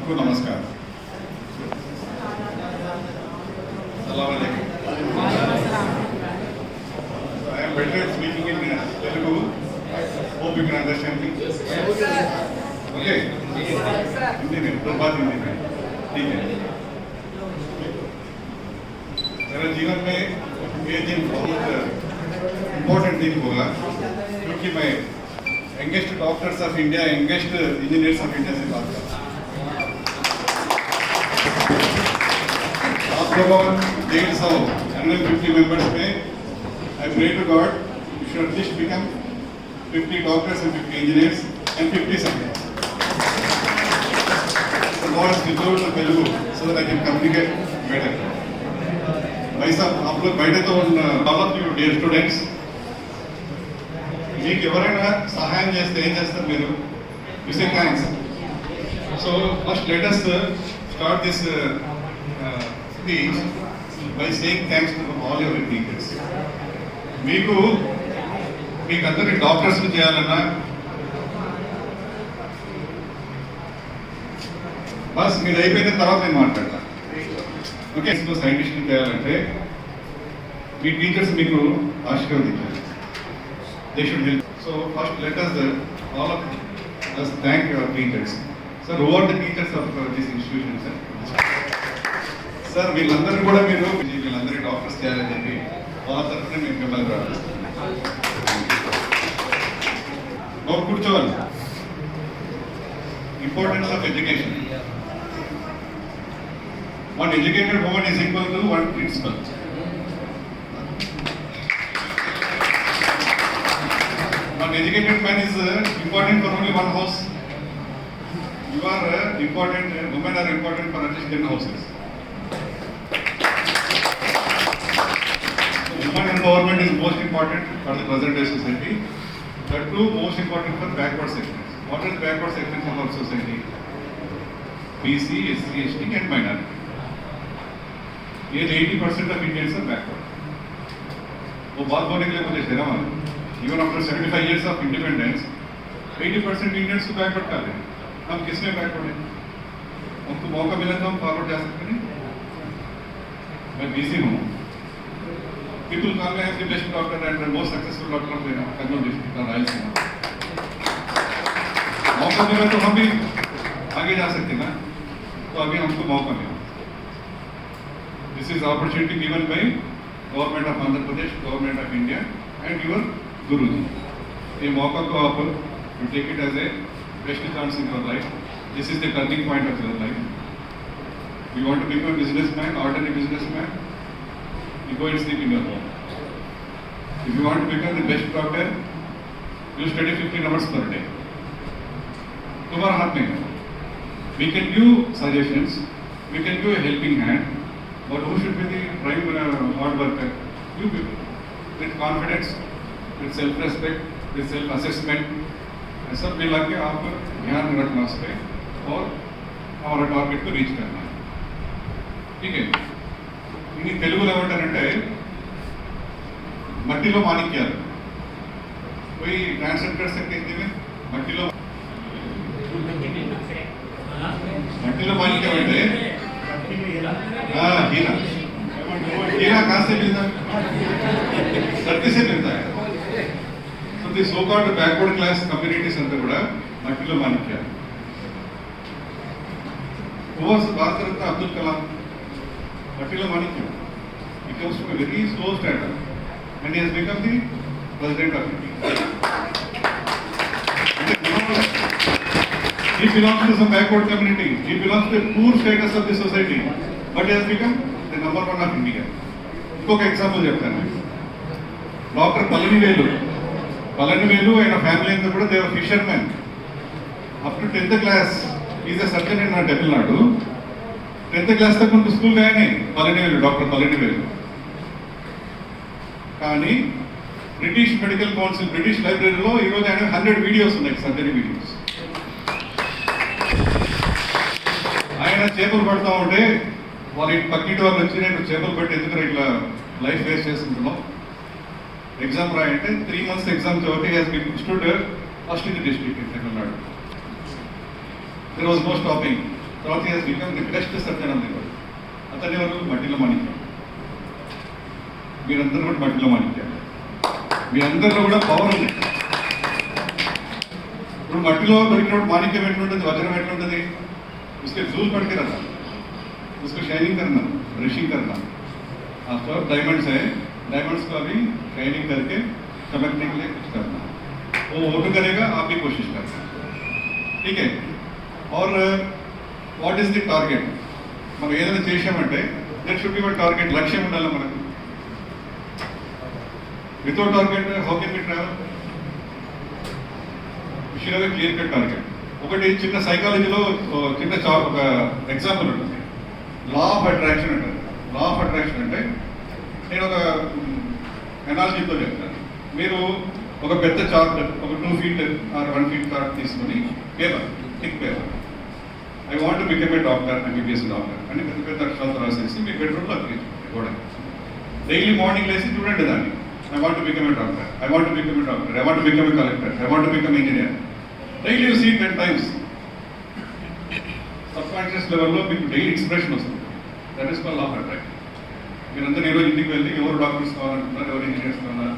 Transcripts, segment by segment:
सबको नमस्कार। Assalamu alaikum. I am better at speaking in Telugu. Hope you can understand me. Okay. Hindi में दो बात हिंदी में ठीक है। मेरा जीवन में ये दिन बहुत इम्पोर्टेंट दिन होगा क्योंकि मैं youngest doctors of India, youngest engineers of India से बात कर रहा हूँ। आप लोगों 150 मेंबर्स में I pray to God you should at least become 50 doctors and 50 engineers and 50 scientists. So God has withheld the Telugu so that I can communicate better. भाई साहब आप लोग बैठे तो all of you dear students మీకు ఎవరైనా సహాయం చేస్తే ఏం చేస్తారు మీరు? You say thanks. So first let us start this speech by saying thanks to all your teachers. మీకు అందరినీ డాక్టర్స్ చేయాలన్నా బస్ మీరు అయిపోయిన తర్వాత నేను మాట్లాడతా. ఓకే, సైంటిస్ట్ చేయాలంటే మీ టీచర్స్ మీకు ఆశీర్వదించాలి. They should help. So first let us all of us thank our teachers. Sir, who are the teachers of this institution, sir? Sir, వీళ్ళందరూ కూడా మీరు వీళ్ళందరూ డాక్టర్స్ చేయాలని చెప్పి వాళ్ళ తరఫున మేము మిమ్మల్ని రావాలి. కూర్చోవాలి. Importance of education. One educated woman is equal to one principal. One educated man is important for only one house. You are important, women are important for at least 10 houses. So women empowerment is most important for the present day society. That too most important for backward sections. What are the backward sections of our society? BC, SC, ST and minority. Here 80% of Indians are backward. वो बात बोलने के लिए मुझे शर्म आ रही है. Even after 75 years of independence, 80% Indians को बैकवर्ड कर रहे हैं. हम किसमें बैकवर्ड हैं? हमको मौका मिला तो हम फॉरवर्ड जा सकते नहीं. मैं बिजी हूँ. People call me as the best doctor and the most successful doctor of the Kurnool district or Rayalaseema. मौका मिला तो हम भी आगे जा सकते ना. तो अभी हमको मौका मिला. This is opportunity given by Government of Andhra Pradesh, Government of India, and your Guruji. ये मौका को आप you take it as a best chance in your life. This is the turning point of your life. You want to become a businessman, ordinary businessman, you go and sleep in your home. If you want to become the best doctor, you study 15 hours per day. तुम्हारा हाथ में है. We can give suggestions, we can give a helping hand, but who should be the prime hard worker? You people. With confidence, with self-respect, with self-assessment, सब मिला के आप ध्यान रखना उस पर और हमारा टारगेट को रीच करना है. ठीक है. इन्हीं तेलुगु ఏమంటారంటే మట్టిలో మాణిక్యాలు. कोई ट्रांसलेट कर सकते हैं हिंदी में? మట్టిలో మాణిక్యం అంటే हीरा. हीरा कहाँ से मिलता है? धरती से मिलता है. So the so-called backward class communities अंदर बड़ा मट्टिलो माणिक्याలు. वो बात करता Abdul Kalam मट्टिलो माणिक्యం. He comes from a very slow startup and he has become the president of India. He belongs to some backward community. He belongs to the poor status of the society, but he has become the number one of India. ఇంకొక example చెప్తాను. Doctor Palanivelu ఆయన family అంతా కూడా they are fishermen. Up to 10th class is a surgeon in Tamil Nadu. 10th class తక్కువ school గాయనే Palanivelu, doctor Palanivelu. కానీ British medical council British లైబ్రరీలో ఈరోజు ఆయన 100 వీడియోస్ ఉన్నాయి, సర్జరీ వీడియోస్. ఆయన చేపలు పడతా ఉంటే వాళ్ళ పక్కింటి వాళ్ళు వచ్చి నేను చేపలు పెట్టి ఎందుకు ఇట్లా లైఫ్ వేస్ట్ చేసుకుంటున్నాం, ఎగ్జామ్ రాయంటే 3 months ఎగ్జామ్ చదివితే has been stood first in the district in Tamil Nadu. There was no stopping. తర్వాత he has become the best surgeon of the world. అతని ఎవరు? మట్టిలో మాణిక్యం. మీరందరూ కూడా మట్టిలో మాణిక్యాలు. మీ అందరిలో కూడా పవర్ ఉంది. ఇప్పుడు మట్టిలో దొరికినప్పుడు మాణిక్యం ఎట్లుంటుంది, వజ్రం ఎట్లుంటుంది? उसके जूल पड़ के रहता, उसको शाइनिंग करना, ब्रशिंग करना. आपका डायमंड्स है, डायमंड्स को अभी शाइनिंग करके चमकने के लिए कुछ करना. वो वोट करेगा, आप भी कोशिश करना. ठीक है. और व्हाट इज द टारगेट? మనం ఏదైనా చేసామంటే that should be our target. లక్ష్యం ఉండాలి మనకు. Without target how can we travel? We should have a clear cut target. ఒకటి చిన్న సైకాలజీలో చిన్న ఒక ఎగ్జాంపుల్ ఉంటుంది. లా ఆఫ్ అట్రాక్షన్ అంటారు. లా ఆఫ్ అట్రాక్షన్ అంటే నేను ఒక ఎనాలజీతో చెప్తాను. మీరు ఒక పెద్ద చార్ట్, ఒక 2 feet ఆర్ 1 feet చార్ట్ తీసుకొని paper, thick paper, I want to become a doctor, MBBS doctor అని పెద్ద పెద్ద అక్షరాలతో రాసేసి మీ బెడ్రూమ్లో అతికించుకోండి గోడ. డైలీ మార్నింగ్ లేసి చూడండి దాన్ని. I want to become a doctor, I want to become a doctor, I want to become a collector, I want to become engineer. Daily you see 10 times. Subconscious లెవెల్లో మీకు daily expression వస్తుంది. That is called law of attraction. మీరందరూ ఈరోజు ఇంటికి వెళ్ళి ఎవరు doctors కావాలనుకున్నారు, ఎవరు engineers కావాలన్నా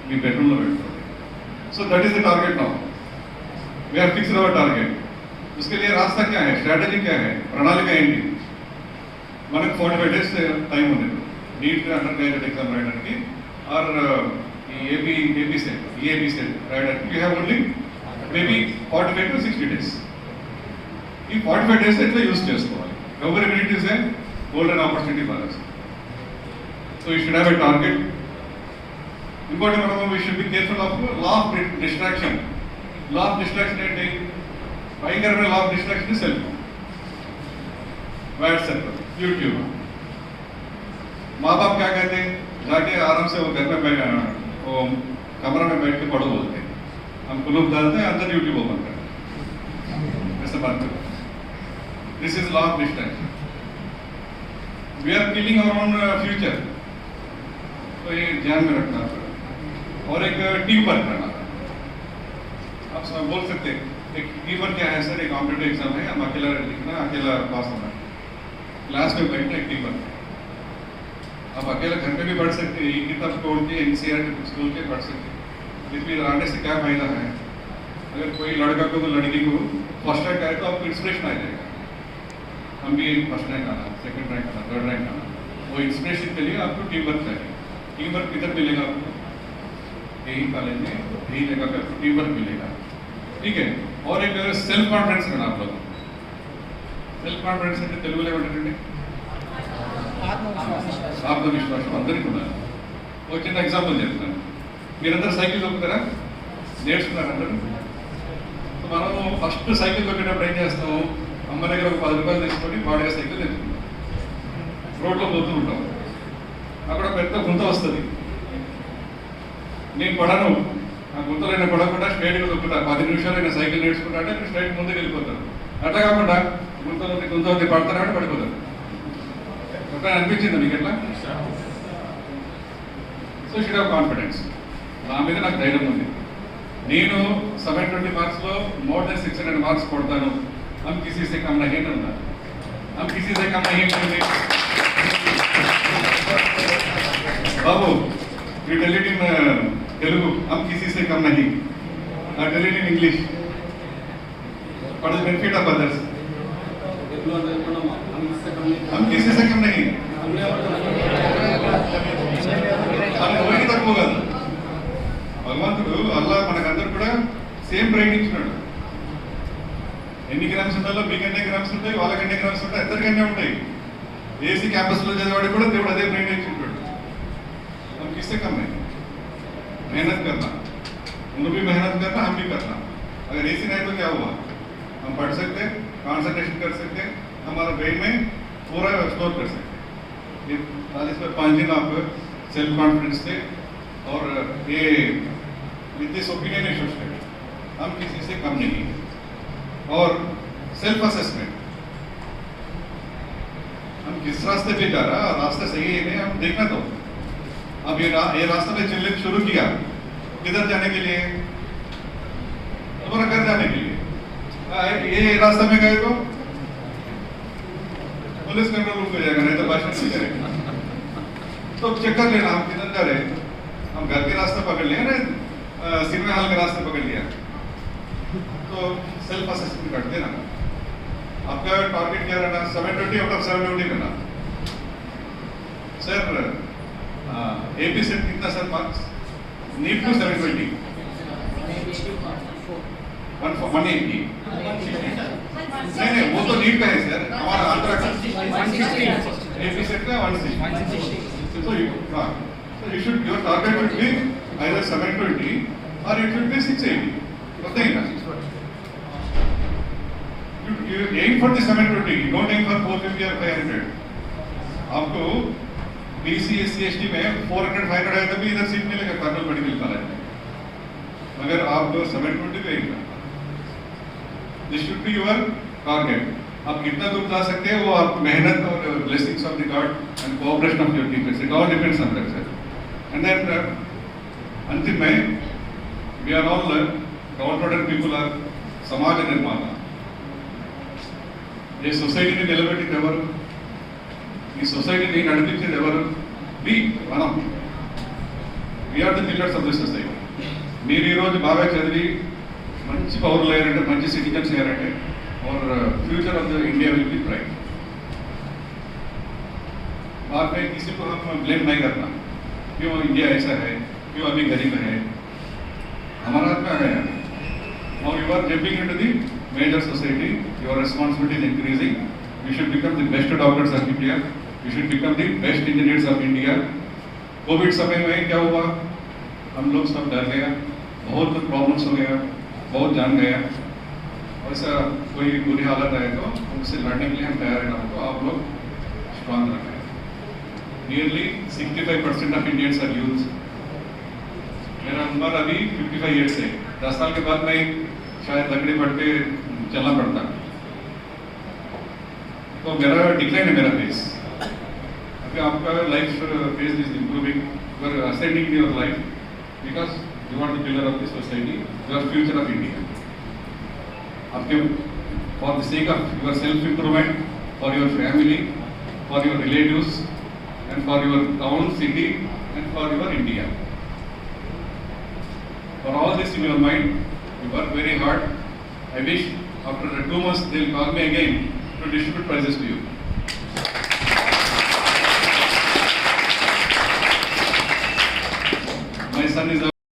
మీ బెడ్రూమ్లో పెట్టుకోండి. So that is the target now. We are fixed our target. उसके लिए रास्ता क्या है, स्ट्रैटेजी क्या है, ప్రణాళిక ఏంటి? మనకు 45 days టైం ఉంది నీట్ అండర్ గ్రాడ్యుయేట్ ఎగ్జామ్ రాయడానికి ఆర్ ఈ ఏపీ సెట్, ఈఏబీ సెట్ రాయడానికి. You have only maybe 45 to 60 days. ఈ 45 days ఎట్లా యూజ్ చేసుకోవాలి? ఎవరి minute is a golden opportunity for us. So you should have a target. ఇంకోటి మనము we should be careful of law of distraction. Law of distraction ఏంటి? భయంకరమైన law of distraction cell phone, WhatsApp, YouTube. माँ बाप क्या कहते हैं? जाके आराम से वो घर में वो कमरा में बैठ के पढ़ो बोलते हैं. हम कुलूप डालते हैं, अंदर यूट्यूब ओपन करते हैं, ऐसा बात करते हैं. This is law of distraction. We are killing our own future. तो ये ध्यान में रखना पड़ेगा. और एक टीम वर्क करना. आप सब बोल सकते हैं एक टीम वर्क क्या है सर? एक कॉम्पिटिटिव एग्जाम है, हम अकेला लिखना, अकेला पास होना. क्लास में बैठना एक टीम वर्क. आप अकेला घर में भी पढ़ सकते हैं, एक किताब तोड़ के एनसीईआरटी बुक्स खोल के पढ़ सकते हैं. इसमें आने से क्या फायदा है? अगर कोई लड़का को तो लड़की को फर्स्ट रैंक आए तो आपको इंस्पिरेशन आ जाएगा. हम भी फर्स्ट रैंक आना, सेकंड रैंक आना, थर्ड रैंक आना. वो इंस्पिरेशन के लिए आपको टीम वर्क चाहिए. टीम वर्क किधर मिलेगा आपको? यही कॉलेज में, यही जगह पे आपको टीम वर्क मिलेगा. ठीक है. और एक सेल्फ कॉन्फिडेंस करना आप लोग. సెల్ఫ్ కాన్ఫిడెన్స్ అంటే తెలుగులో ఏమంటారండి? ఆత్మవిశ్వాసం అందరికీ ఉండాలి. ఒక చిన్న ఎగ్జాంపుల్ చెప్తాను. మీరందరూ సైకిల్ తొక్కుతారా? నేర్చుకున్నారు అందరూ? సో మనము ఫస్ట్ సైకిల్ తొక్కేటప్పుడు ఏం చేస్తాము? అమ్మ దగ్గర ఒక 10 రూపాయలు తీసుకొని వాడిగా సైకిల్ తెచ్చుకుంటాం. రోడ్లో పోతూ ఉంటాం, అక్కడ పెద్ద గుంత వస్తుంది. నేను పడను, ఆ గుంతలైనా పడకుండా స్ట్రైట్గా తొక్కుతా. 10 నిమిషాలైనా సైకిల్ నేర్చుకుంటా అంటే మీరు స్ట్రైట్ ముందుకు వెళ్ళిపోతారు. అట్లా కాకుండా గుంత పడతారంటే పడిపోతారు. అట్లా అనిపించింది మీకు ఎట్లా? So should have confidence. నా మీద నాకు ధైర్యం ఉంది. నేను 720 మార్క్స్లో మోర్ దెన్ 600 మార్క్స్ కొడతాను. हम किसी से कम नहीं करना, हम किसी से कम नहीं करेंगे. बाबू you tell it in Telugu. हम किसी से कम नहीं. I tell it in English. For the benefit of others. हम किसी से कम नहीं. हम ఎవరికి తక్కువ కాదు. భగవంతుడు అల్లా మనకందరూ కూడా సేమ్ బ్రెయిన్ ఇచ్చినాడు. ఎన్ని గ్రామ్స్ ఉండాలో మీకు ఎన్ని గ్రామ్స్ ఉంటాయి, వాళ్ళకి ఎన్ని గ్రామ్స్ ఉంటాయి, అందరికన్నీ ఉంటాయి. ఏసీ క్యాంపస్లో చదివాడు కూడా దేవుడు అదే బ్రెయిన్ ఇచ్చి ఉంటాడు. हम किससे कम नहीं. मेहनत करना, उन्हें भी मेहनत करना, हम भी करना. अगर एसी नहीं तो क्या हुआ? हम पढ़ सकते हैं, कॉन्सेंट्रेशन कर सकते हैं, हमारा ब्रेन में पूरा स्टोर कर सकते हैं. 40 दिन आप सेल्फ कॉन्फिडेंस थे और ये विद दिस ओपिनियन एसोसिएटेड हम किसी से कम नहीं. और सेल्फ असेसमेंट, हम किस रास्ते पे जा रहा, रास्ता सही है नहीं, हम देखना. तो अब ये रास्ते पे चलने शुरू किया, किधर जाने के लिए? तुम्हारा घर जाने के लिए. ये रास्ते में गए तो पुलिस कंट्रोल रूम पे जाएगा, नहीं तो भाषण नहीं करेगा। तो चेक कर लेना हम किधर जा रहे हैं, हम घर के रास्ते पकड़ लिया ना, सिनेमा हॉल के रास्ते पकड़ लिया, तो सेल्फ असेसमेंट कर देना। आपका टारगेट क्या रहना, 720 आउट ऑफ 720 करना। सर एपी सेट कितना सर मार्क्स, नीट टू 720, 180। नहीं वो तो नीट का है सर, हमारा आंध्रा का एपी सेट का 160। So you should, your target should be either 720 or it should be 680. पता ही ना, you aim for the 720, you don't aim for 450 or 500. आपको BC SC ST में 400 500 है तभी इधर सीट मिलेगा कर्नल मेडिकल कॉलेज में, मगर आप 720 पे ही, this should be your target. आप कितना दूर जा सकते हैं वो आप मेहनत और blessings of the God and cooperation of your teachers, it all depends on that sir. And then अंतिम में we are all doctored people are समाज निर्माता, ये సొసైటీని నిలబెట్టింది ఎవరు, ఈ సొసైటీని నడిపించేది ఎవరు, మనం we are the pillars of the society. మీరు ఈరోజు బాగా చదివి మంచి పౌరులు అయ్యారంటే, మంచి సిటిజన్స్ అయ్యారంటే, और future of the India will be bright. बाद में किसी को हम ब्लेम नहीं करना, क्यों इंडिया ऐसा है, क्यों अभी गरीब है, हमारा हाथ में आ गया. और you are jumping into the major society, your responsibility is increasing. You should become the best doctors of India, you should become the best engineers of India. Covid समय में क्या हुआ, हम लोग सब डर गया, बहुत प्रॉब्लम्स हो गया, बहुत जान गया. ऐसा कोई बुरी हालत आए तो उनसे लड़ने के लिए हम तैयार रहना होगा. आप लोग स्ट्रांग रखें. Nearly 65% of Indians are youth. मेरा उम्र अभी 55 ईयर्स है. 10 साल के बाद मैं शायद लकड़ी पढ़ के चलना पड़ता, तो मेरा डिक्लाइन है, मेरा फेस. अभी आपका life phase is improving, you are ascending in your life because you are the pillar of the society, you are future of India. आपके for the sake of your self improvement, for your family, for your relatives and for your town, city and for your India. For all this in your mind, you work very hard. I wish after 2 months they will call me again to distribute prizes to you.